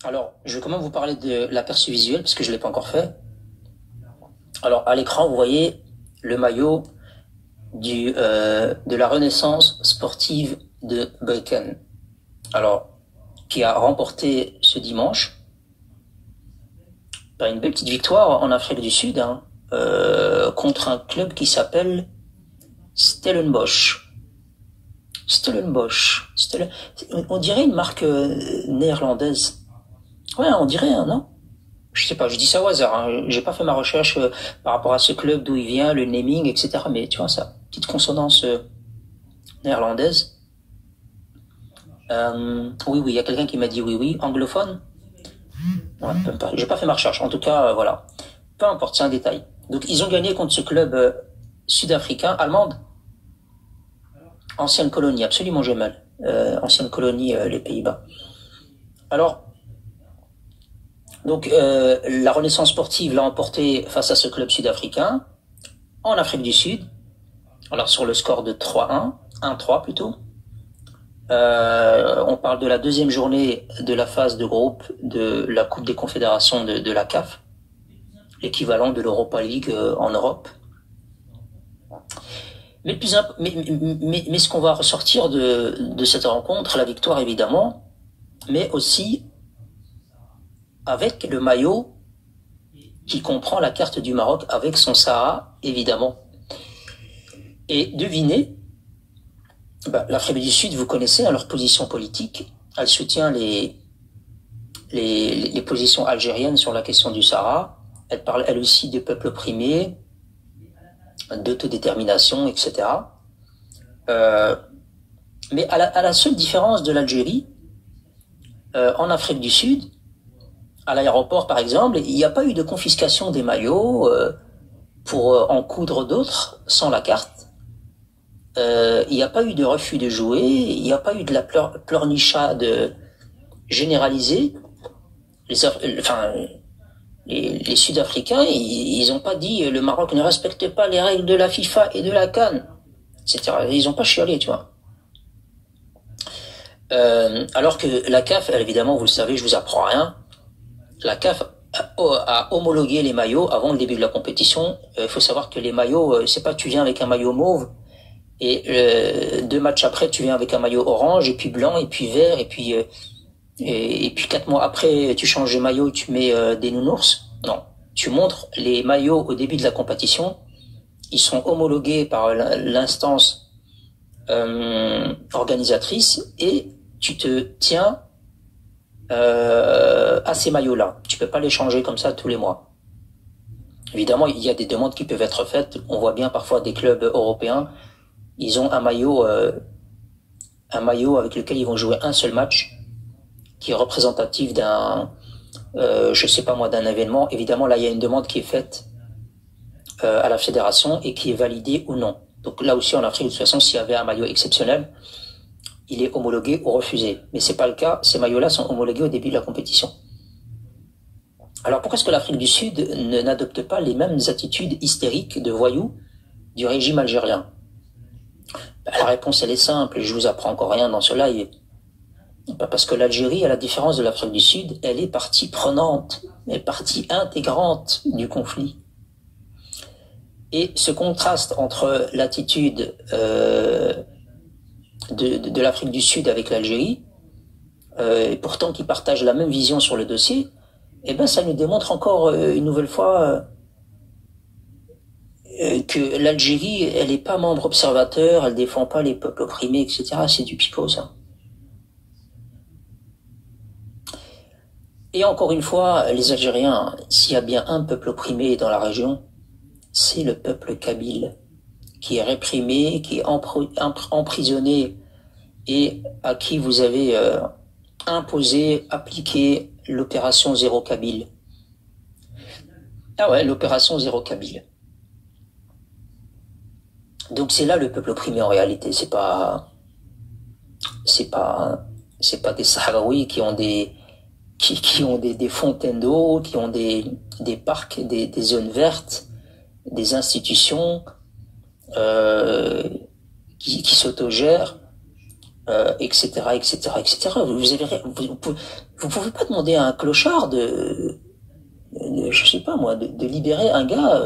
Alors, je vais quand même vous parler de l'aperçu visuel parce que je ne l'ai pas encore fait. Alors, à l'écran, vous voyez le maillot de la Renaissance sportive de Beuken. Alors, qui a remporté ce dimanche une belle petite victoire en Afrique du Sud, hein, contre un club qui s'appelle Stellenbosch. Stellenbosch. On dirait une marque néerlandaise. Ouais, on dirait, hein, non? Je sais pas, je dis ça au hasard, hein. J'ai pas fait ma recherche par rapport à ce club, d'où il vient, le naming, etc. Mais tu vois, ça, petite consonance néerlandaise. Oui, oui, il y a quelqu'un qui m'a dit oui, oui, anglophone. Ouais, j'ai pas fait ma recherche. En tout cas, voilà. Peu importe, c'est un détail. Donc, ils ont gagné contre ce club sud-africain, allemande, ancienne colonie, absolument génial. Ancienne colonie, les Pays-Bas. Alors, donc, la Renaissance sportive l'a emporté face à ce club sud-africain, en Afrique du Sud. Alors, sur le score de 3-1, 1-3 plutôt. On parle de la deuxième journée de la phase de groupe de la Coupe des Confédérations de la CAF, l'équivalent de l'Europa League en Europe. Mais, le plus mais ce qu'on va ressortir de cette rencontre, la victoire évidemment, mais aussi avec le maillot qui comprend la carte du Maroc avec son Sahara, évidemment. Et devinez, l'Afrique du Sud, vous connaissez hein, leur position politique. Elle soutient les positions algériennes sur la question du Sahara. Elle parle elle aussi des peuples opprimés, d'autodétermination, etc. Mais à la seule différence de l'Algérie, en Afrique du Sud, à l'aéroport par exemple, il n'y a pas eu de confiscation des maillots pour en coudre d'autres sans la carte. Il n'y a pas eu de refus de jouer, il n'y a pas eu de la pleurnichade généralisée. Les Sud-Africains, ils n'ont pas dit le Maroc ne respecte pas les règles de la FIFA et de la CAN, etc. Ils n'ont pas chialé, tu vois. Alors que la CAF, évidemment, vous le savez, je vous apprends rien. La CAF a homologué les maillots avant le début de la compétition. Il faut savoir que les maillots, c'est pas tu viens avec un maillot mauve et 2 matchs après tu viens avec un maillot orange et puis blanc et puis vert et puis 4 mois après tu changes de maillot, tu mets des nounours. Non, tu montres les maillots au début de la compétition. Ils sont homologués par l'instance organisatrice et tu te tiens à ces maillots-là. Tu peux pas les changer comme ça tous les mois. Évidemment, il y a des demandes qui peuvent être faites. On voit bien parfois des clubs européens, ils ont un maillot avec lequel ils vont jouer un seul match, qui est représentatif d'un, je sais pas moi, d'un événement. Évidemment, là, il y a une demande qui est faite à la fédération et qui est validée ou non. Donc là aussi, en Afrique, de toute façon, s'il y avait un maillot exceptionnel, il est homologué ou refusé. Mais c'est pas le cas. Ces maillots-là sont homologués au début de la compétition. Alors pourquoi est-ce que l'Afrique du Sud n'adopte pas les mêmes attitudes hystériques de voyous du régime algérien? La réponse, elle est simple. Je vous apprends encore rien dans ce live. Parce que l'Algérie, à la différence de l'Afrique du Sud, elle est partie prenante, elle est partie intégrante du conflit. Et ce contraste entre l'attitude de l'Afrique du Sud avec l'Algérie, et pourtant qui partagent la même vision sur le dossier, eh ben ça nous démontre encore une nouvelle fois que l'Algérie, elle n'est pas membre observateur, elle défend pas les peuples opprimés, etc. C'est du pipeau, ça. Et encore une fois, les Algériens, s'il y a bien un peuple opprimé dans la région, c'est le peuple kabyle, qui est réprimé, qui est emprisonné et à qui vous avez imposé, appliqué l'opération Zéro Kabyle. Ah ouais, l'opération Zéro Kabyle. Donc c'est là le peuple opprimé en réalité, c'est pas des Sahraouis qui ont des fontaines d'eau, qui ont des parcs, des zones vertes, des institutions qui s'autogèrent. etc., etc., etc. Vous pouvez pas demander à un clochard je sais pas moi, de libérer un gars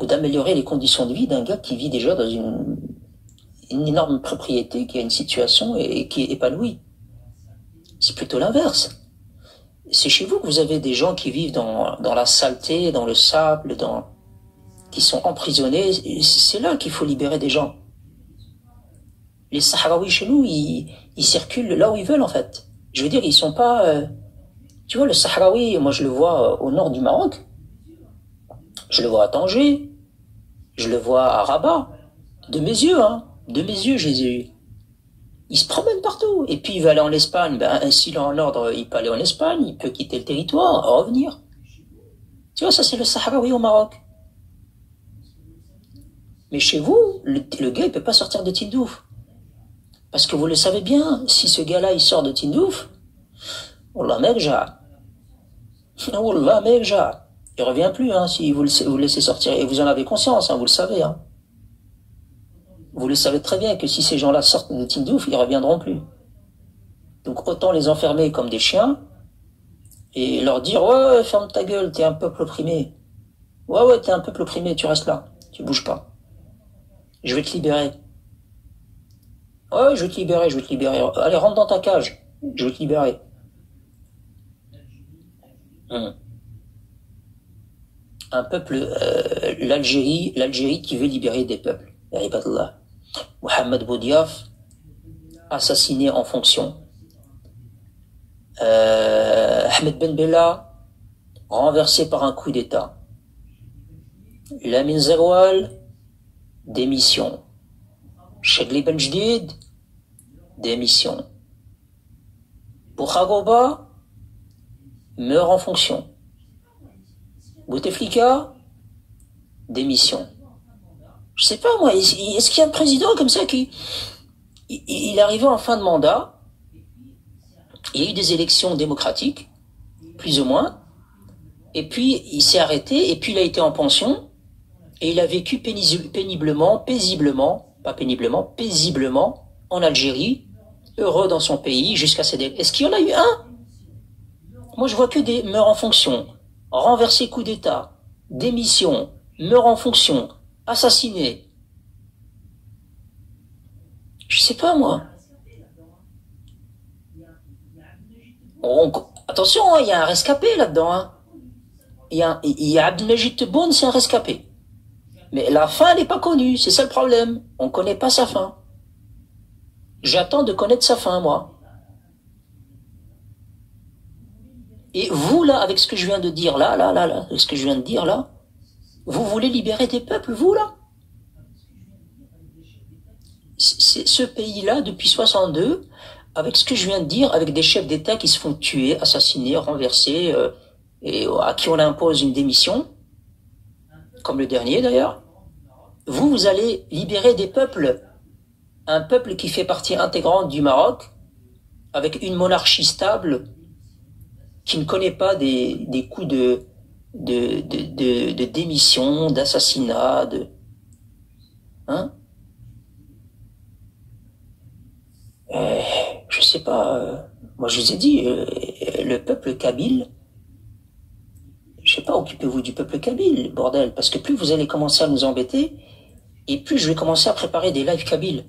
ou d'améliorer les conditions de vie d'un gars qui vit déjà dans une énorme propriété, qui a une situation et qui est épanoui. C'est plutôt l'inverse. C'est chez vous que vous avez des gens qui vivent dans la saleté, dans le sable, qui sont emprisonnés. C'est là qu'il faut libérer des gens. Les Sahraouis chez nous, ils circulent là où ils veulent en fait. Je veux dire, ils sont pas... tu vois, le Sahraoui, moi je le vois au nord du Maroc. Je le vois à Tanger. Je le vois à Rabat. De mes yeux, hein. De mes yeux, je les ai eus. Il se promène partout. Et puis il va aller en Espagne. Ben, s'il est en ordre, il peut aller en Espagne. Il peut quitter le territoire, revenir. Tu vois, ça c'est le Sahraoui au Maroc. Mais chez vous, le gars, il peut pas sortir de Tindouf. Parce que vous le savez bien, si ce gars-là, il sort de Tindouf, Wallah merja. Wallah merja. Il revient plus, hein, si vous le laissez sortir. Et vous en avez conscience, hein, vous le savez, hein. Vous le savez très bien que si ces gens-là sortent de Tindouf, ils reviendront plus. Donc autant les enfermer comme des chiens et leur dire ouais, ferme ta gueule, t'es un peuple opprimé. Ouais, t'es un peuple opprimé, tu restes là, tu bouges pas. Je vais te libérer. Ouais, je vais te libérer, je vais te libérer. Allez, rentre dans ta cage, je vais te libérer. Un peuple, l'Algérie qui veut libérer des peuples. Ibadallah. Mohamed Boudiaf, assassiné en fonction. Ahmed Ben Bella, renversé par un coup d'État. Lamine Zeroual, démission. Chegli Ben Jdid, démission. Bourhagoba, meurt en fonction. Bouteflika, démission. Je sais pas moi, est-ce qu'il y a un président comme ça qui... Il est arrivé en fin de mandat, il y a eu des élections démocratiques, plus ou moins, et puis il s'est arrêté, et puis il a été en pension, et il a vécu paisiblement, en Algérie, heureux dans son pays, jusqu'à ses délais. Est-ce qu'il y en a eu un? Moi je vois que des meurent en fonction, renversé coup d'État, démission, meurt en fonction, assassiné. Je sais pas moi. Attention, hein, il y a un rescapé là-dedans. Hein. Il y a Abdelmajid Tebboune, c'est un rescapé. Mais la fin, elle n'est pas connue, c'est ça le problème. On ne connaît pas sa fin. J'attends de connaître sa fin, moi. Et vous, là, avec ce que je viens de dire, là, avec ce que je viens de dire, là, vous voulez libérer des peuples, vous, là? Ce pays-là, depuis 62, avec ce que je viens de dire, avec des chefs d'État qui se font tuer, assassiner, renverser, et à qui on impose une démission, comme le dernier d'ailleurs, vous allez libérer des peuples, un peuple qui fait partie intégrante du Maroc, avec une monarchie stable, qui ne connaît pas des coups de démission, d'assassinat, hein? Je sais pas, moi je vous ai dit, le peuple kabyle, je sais pas, occupez-vous du peuple kabyle, bordel, parce que plus vous allez commencer à nous embêter, et plus je vais commencer à préparer des lives kabyles.